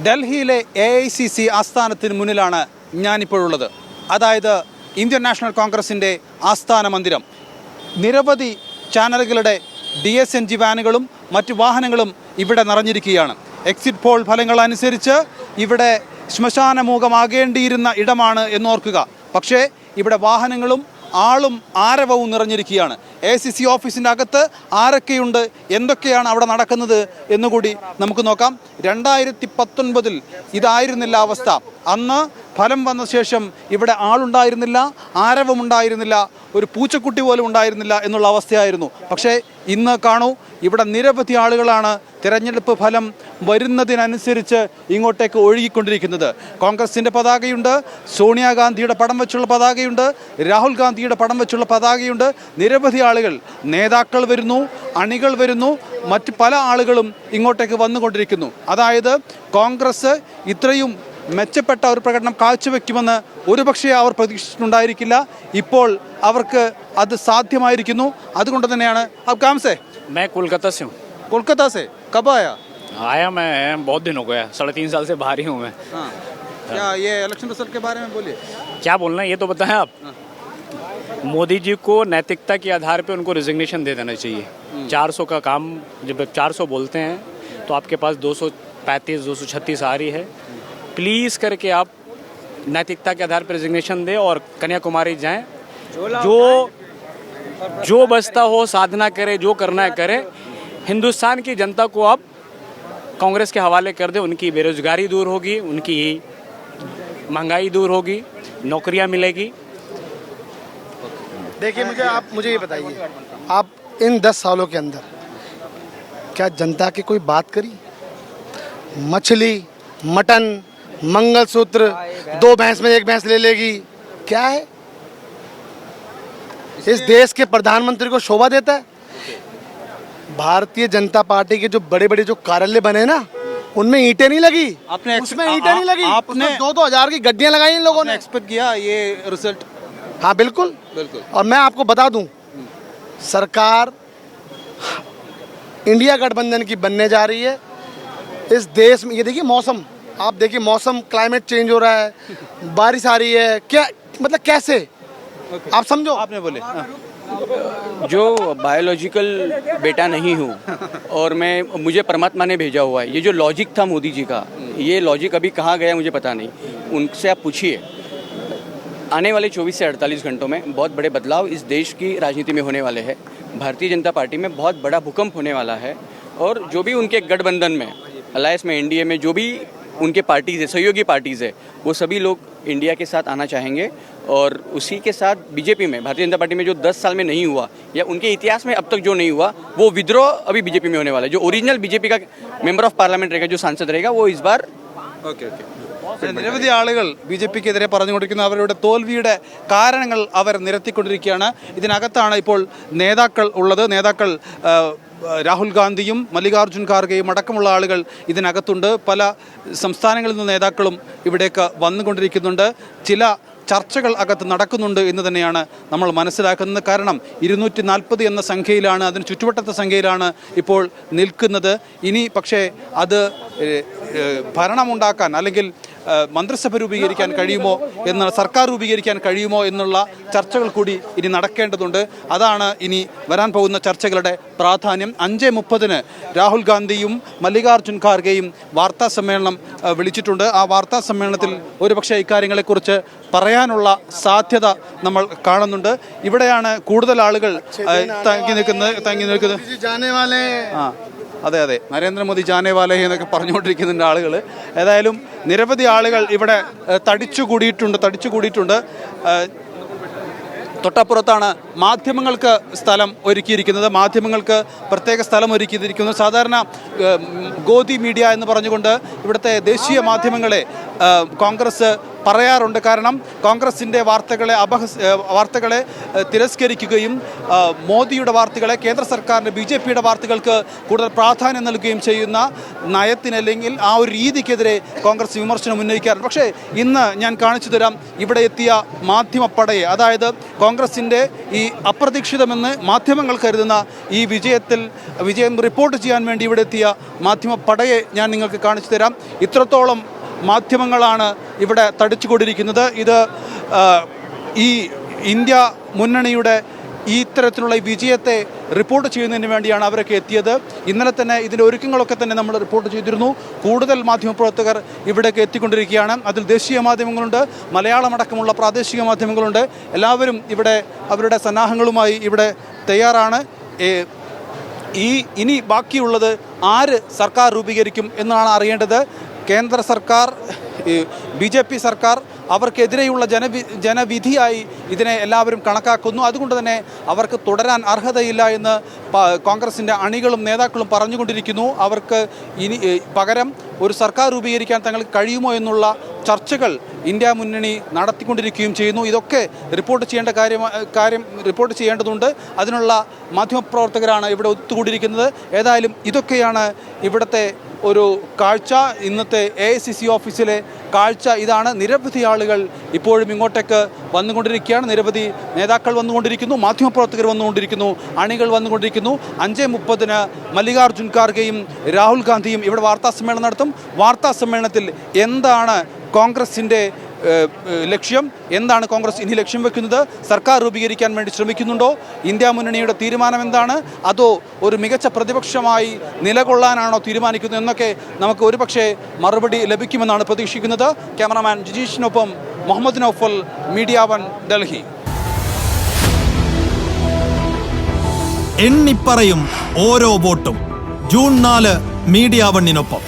ഡൽഹിയിലെ AICC ആസ്ഥാനത്തിന് മുന്നിലാണ് ഞാനിപ്പോഴുള്ളത്. അതായത് ഇന്ത്യൻ നാഷണൽ കോൺഗ്രസിൻ്റെ ആസ്ഥാന മന്ദിരം. നിരവധി ചാനലുകളുടെ DSNG വാനുകളും മറ്റു വാഹനങ്ങളും ഇവിടെ നിറഞ്ഞിരിക്കുകയാണ്. എക്സിറ്റ് പോൾ ഫലങ്ങൾ അനുസരിച്ച് ഇവിടെ ശ്മശാനമുഖമാകേണ്ടിയിരുന്ന ഇടമാണ് എന്നോർക്കുക. പക്ഷേ ഇവിടെ വാഹനങ്ങളും ആളും ആരവവും നിറഞ്ഞിരിക്കുകയാണ്. AICC ഓഫീസിൻ്റെ അകത്ത് ആരൊക്കെയുണ്ട്, എന്തൊക്കെയാണ് അവിടെ നടക്കുന്നത് എന്നുകൂടി നമുക്ക് നോക്കാം. 2019 ഇതായിരുന്നില്ല അവസ്ഥ. അന്ന് ഫലം വന്ന ശേഷം ഇവിടെ ആളുണ്ടായിരുന്നില്ല, ആരവമുണ്ടായിരുന്നില്ല, ഒരു പൂച്ചക്കുട്ടി പോലും ഉണ്ടായിരുന്നില്ല എന്നുള്ള അവസ്ഥയായിരുന്നു. പക്ഷേ ഇന്ന് കാണൂ, ഇവിടെ നിരവധി ആളുകളാണ് തിരഞ്ഞെടുപ്പ് ഫലം വരുന്നതിനനുസരിച്ച് ഇങ്ങോട്ടേക്ക് ഒഴുകിക്കൊണ്ടിരിക്കുന്നത്. കോൺഗ്രസിൻ്റെ പതാകയുണ്ട്, സോണിയാഗാന്ധിയുടെ പടം വെച്ചുള്ള പതാകയുണ്ട്, രാഹുൽ ഗാന്ധിയുടെ പടം വെച്ചുള്ള പതാകയുണ്ട്. നിരവധി ആളുകൾ, നേതാക്കൾ വരുന്നു, അണികൾ വരുന്നു, മറ്റ് പല ആളുകളും ഇങ്ങോട്ടേക്ക് വന്നുകൊണ്ടിരിക്കുന്നു. അതായത് കോൺഗ്രസ് ഇത്രയും മെച്ചപ്പെട്ട ഒരു പ്രകടനം കാഴ്ചവെക്കുമെന്ന് ഒരുപക്ഷെ അവർ പ്രതീക്ഷിച്ചിട്ടുണ്ടായിരിക്കില്ല. ഇപ്പോൾ അവർക്ക് അത് സാധ്യമായിരിക്കുന്നു. അതുകൊണ്ട് തന്നെയാണ് मैं कोलकाता से हूँ। कोलकाता से कब आया? आया मैं बहुत दिन हो गया, 3.5 साल से बाहर ही हूँ मैं। क्या ये इलेक्शन रिजल्ट के बारे में बोलिए, क्या बोलना है ये तो बताएं आप। मोदी जी को नैतिकता के आधार पे उनको रिजिग्नेशन दे देना चाहिए। 400 का काम जब 400 बोलते हैं तो आपके पास 235 236 आ रही है। प्लीज़ करके आप नैतिकता के आधार पर रिजिग्नेशन दें और कन्याकुमारी जाएं। जो बचता हो साधना करे, जो करना है करे। हिंदुस्तान की जनता को आप कांग्रेस के हवाले कर दें। उनकी बेरोजगारी दूर होगी, उनकी महंगाई दूर होगी, नौकरियां मिलेगी। देखिए मुझे ये बताइए, आप इन 10 सालों के अंदर क्या जनता की कोई बात करी? मछली, मटन, मंगलसूत्र, 2 भैंस में 1 भैंस ले लेगी, क्या है? इस देश के प्रधानमंत्री को शोभा देता है? भारतीय जनता पार्टी के जो बड़े बड़े जो कार्यालय बने ना, उनमें ईंटें नहीं लगी, उसमें ईंटें नहीं लगी, आपने 2-2 हज़ार की गड्डियां लगाई इन लोगों ने। एक्सपेक्ट किया ये रिजल्ट? हाँ बिल्कुल। और मैं आपको बता दूं, सरकार इंडिया गठबंधन की बनने जा रही है इस देश में। ये देखिए मौसम, आप देखिए मौसम, क्लाइमेट चेंज हो रहा है, बारिश आ रही है, क्या मतलब कैसे आप समझो। आपने बोले जो बायोलॉजिकल बेटा नहीं हूँ और मुझे परमात्मा ने भेजा हुआ है। ये जो लॉजिक था मोदी जी का, ये लॉजिक अभी कहाँ गया मुझे पता नहीं। उनसे आप पूछिए, आने वाले 24 से 48 घंटों में बहुत बड़े बदलाव इस देश की राजनीति में होने वाले हैं। भारतीय जनता पार्टी में बहुत बड़ा भूकंप होने वाला है और जो भी उनके गठबंधन में, अलायंस में, एनडीए में जो भी उनके पार्टीज़ है, सहयोगी पार्टीज़ है, वो सभी लोग इंडिया के साथ आना चाहेंगे। और उसी के साथ बीजेपी में, भारतीय जनता पार्टी में जो 10 साल में नहीं हुआ या उनके इतिहास में अब तक जो नहीं हुआ, वो विद्रोह अभी बीजेपी में होने वाला है। जो ओरिजिनल बीजेपी का मेंबर ऑफ पार्लियामेंट रहेगा, जो सांसद रहेगा, वो इस बार നിരവധി ആളുകൾ BJPക്കെതിരെ പറഞ്ഞുകൊണ്ടിരിക്കുന്ന അവരുടെ തോൽവിയുടെ കാരണങ്ങൾ അവർ നിരത്തിക്കൊണ്ടിരിക്കുകയാണ്. ഇതിനകത്താണ് ഇപ്പോൾ നേതാക്കൾ ഉള്ളത്. നേതാക്കൾ രാഹുൽ ഗാന്ധിയും മല്ലികാർജുൻ ഖാർഗെയും അടക്കമുള്ള ആളുകൾ ഇതിനകത്തുണ്ട്. പല സംസ്ഥാനങ്ങളിൽ നിന്ന് നേതാക്കളും ഇവിടേക്ക് വന്നുകൊണ്ടിരിക്കുന്നുണ്ട്. ചില ചർച്ചകൾ അകത്ത് നടക്കുന്നുണ്ട് എന്ന് തന്നെയാണ് നമ്മൾ മനസ്സിലാക്കുന്നത്. കാരണം 240 എന്ന സംഖ്യയിലാണ്, അതിന് ചുറ്റുവട്ടത്തെ സംഖ്യയിലാണ് ഇപ്പോൾ നിൽക്കുന്നത്. ഇനി പക്ഷേ അത് ഭരണമുണ്ടാക്കാൻ അല്ലെങ്കിൽ മന്ത്രിസഭ രൂപീകരിക്കാൻ കഴിയുമോ എന്ന്, സർക്കാർ രൂപീകരിക്കാൻ കഴിയുമോ എന്നുള്ള ചർച്ചകൾ കൂടി ഇനി നടക്കേണ്ടതുണ്ട്. അതാണ് ഇനി വരാൻ പോകുന്ന ചർച്ചകളുടെ പ്രാധാന്യം. 5:30 രാഹുൽ ഗാന്ധിയും മല്ലികാർജുൻ ഖാർഗെയും വാർത്താ സമ്മേളനം വിളിച്ചിട്ടുണ്ട്. ആ വാർത്താ സമ്മേളനത്തിൽ ഒരുപക്ഷെ ഇക്കാര്യങ്ങളെക്കുറിച്ച് പറയാനുള്ള സാധ്യത നമ്മൾ കാണുന്നുണ്ട്. ഇവിടെയാണ് കൂടുതൽ ആളുകൾ തങ്ങി നിൽക്കുന്നത്. അതെ, നരേന്ദ്രമോദി ജാനേവാലേ എന്നൊക്കെ പറഞ്ഞുകൊണ്ടിരിക്കുന്നുണ്ട് ആളുകൾ. ഏതായാലും നിരവധി ആളുകൾ ഇവിടെ തടിച്ചുകൂടിയിട്ടുണ്ട്. തൊട്ടപ്പുറത്താണ് മാധ്യമങ്ങൾക്ക് സ്ഥലം ഒരുക്കിയിരിക്കുന്നത്. മാധ്യമങ്ങൾക്ക് പ്രത്യേക സ്ഥലം ഒരുക്കിയിരിക്കുന്നു. സാധാരണ ഗോദി മീഡിയ എന്ന് പറഞ്ഞുകൊണ്ട് ഇവിടുത്തെ ദേശീയ മാധ്യമങ്ങളെ കോൺഗ്രസ് പറയാറുണ്ട്. കാരണം കോൺഗ്രസിൻ്റെ വാർത്തകളെ തിരസ്കരിക്കുകയും മോദിയുടെ വാർത്തകളെ കേന്ദ്ര സർക്കാരിൻ്റെ BJPയുടെ വാർത്തകൾക്ക് കൂടുതൽ പ്രാധാന്യം നൽകുകയും ചെയ്യുന്ന നയത്തിന് അല്ലെങ്കിൽ ആ ഒരു രീതിക്കെതിരെ കോൺഗ്രസ് വിമർശനം ഉന്നയിക്കാറുണ്ട്. പക്ഷേ ഇന്ന് ഞാൻ കാണിച്ചു തരാം ഇവിടെ എത്തിയ മാധ്യമപ്പടയെ, അതായത് കോൺഗ്രസിൻ്റെ ഈ അപ്രതീക്ഷിതമെന്ന് മാധ്യമങ്ങൾ കരുതുന്ന ഈ വിജയം റിപ്പോർട്ട് ചെയ്യാൻ വേണ്ടി ഇവിടെ എത്തിയ മാധ്യമപ്പടയെ ഞാൻ നിങ്ങൾക്ക് കാണിച്ചു തരാം. ഇത്രത്തോളം മാധ്യമങ്ങളാണ് ഇവിടെ തടിച്ചുകൊണ്ടിരിക്കുന്നത്. ഇത് ഈ ഇന്ത്യ മുന്നണിയുടെ ഈ ഇത്തരത്തിലുള്ള വിജയത്തെ റിപ്പോർട്ട് ചെയ്യുന്നതിന് വേണ്ടിയാണ് അവരൊക്കെ എത്തിയത്. ഇന്നലെ തന്നെ ഇതിൻ്റെ ഒരുക്കങ്ങളൊക്കെ തന്നെ നമ്മൾ റിപ്പോർട്ട് ചെയ്തിരുന്നു. കൂടുതൽ മാധ്യമപ്രവർത്തകർ ഇവിടേക്ക് എത്തിക്കൊണ്ടിരിക്കുകയാണ്. അതിൽ ദേശീയ മാധ്യമങ്ങളുണ്ട്, മലയാളമടക്കമുള്ള പ്രാദേശിക മാധ്യമങ്ങളുണ്ട്. എല്ലാവരും ഇവിടെ അവരുടെ സന്നാഹങ്ങളുമായി ഇവിടെ തയ്യാറാണ്. ഇനി ബാക്കിയുള്ളത് ആര് സർക്കാർ രൂപീകരിക്കും എന്നാണ് അറിയേണ്ടത്. കേന്ദ്ര സർക്കാർ, BJP സർക്കാർ അവർക്കെതിരെയുള്ള ജനവിധിയായി ഇതിനെ എല്ലാവരും കണക്കാക്കുന്നു. അതുകൊണ്ട് തന്നെ അവർക്ക് തുടരാൻ അർഹതയില്ല എന്ന് കോൺഗ്രസിൻ്റെ അണികളും നേതാക്കളും പറഞ്ഞുകൊണ്ടിരിക്കുന്നു. അവർക്ക് ഇനി പകരം ഒരു സർക്കാർ രൂപീകരിക്കാൻ തങ്ങൾക്ക് കഴിയുമോ എന്നുള്ള ചർച്ചകൾ ഇന്ത്യ മുന്നണി നടത്തിക്കൊണ്ടിരിക്കുകയും ചെയ്യുന്നു. ഇതൊക്കെ റിപ്പോർട്ട് ചെയ്യേണ്ട കാര്യം റിപ്പോർട്ട് ചെയ്യേണ്ടതുണ്ട്. അതിനുള്ള മാധ്യമപ്രവർത്തകരാണ് ഇവിടെ ഒത്തുകൂടിയിരിക്കുന്നത്. ഏതായാലും ഇതൊക്കെയാണ് ഇവിടുത്തെ ഒരു കാഴ്ച. ഇന്നത്തെ AICC ഓഫീസിലെ കാഴ്ച ഇതാണ്. നിരവധി ആളുകൾ ഇപ്പോഴും ഇങ്ങോട്ടേക്ക് വന്നുകൊണ്ടിരിക്കുകയാണ്. നിരവധി നേതാക്കൾ വന്നുകൊണ്ടിരിക്കുന്നു, മാധ്യമപ്രവർത്തകർ വന്നുകൊണ്ടിരിക്കുന്നു, അണികൾ വന്നുകൊണ്ടിരിക്കുന്നു. 5:30 മല്ലികാർജുൻ ഖാർഗെയും രാഹുൽ ഗാന്ധിയും ഇവിടെ വാർത്താസമ്മേളനം നടത്തും. വാർത്താസമ്മേളനത്തിൽ എന്താണ് കോൺഗ്രസിൻ്റെ ലക്ഷ്യം, എന്താണ് കോൺഗ്രസ് ഇനി ലക്ഷ്യം വെക്കുന്നത്, സർക്കാർ രൂപീകരിക്കാൻ വേണ്ടി ശ്രമിക്കുന്നുണ്ടോ, ഇന്ത്യ മുന്നണിയുടെ തീരുമാനം എന്താണ്, അതോ ഒരു മികച്ച പ്രതിപക്ഷമായി നിലകൊള്ളാനാണോ തീരുമാനിക്കുന്നത് എന്നൊക്കെ നമുക്ക് ഒരുപക്ഷെ മറുപടി ലഭിക്കുമെന്നാണ് പ്രതീക്ഷിക്കുന്നത്. ക്യാമറാമാൻ ജിജീഷിനൊപ്പം മുഹമ്മദ് നൗഫൽ, മീഡിയ 1, ഡൽഹി. എണ്ണിപ്പറയും ഓരോ വോട്ടും. June 4 media 1-നൊപ്പം.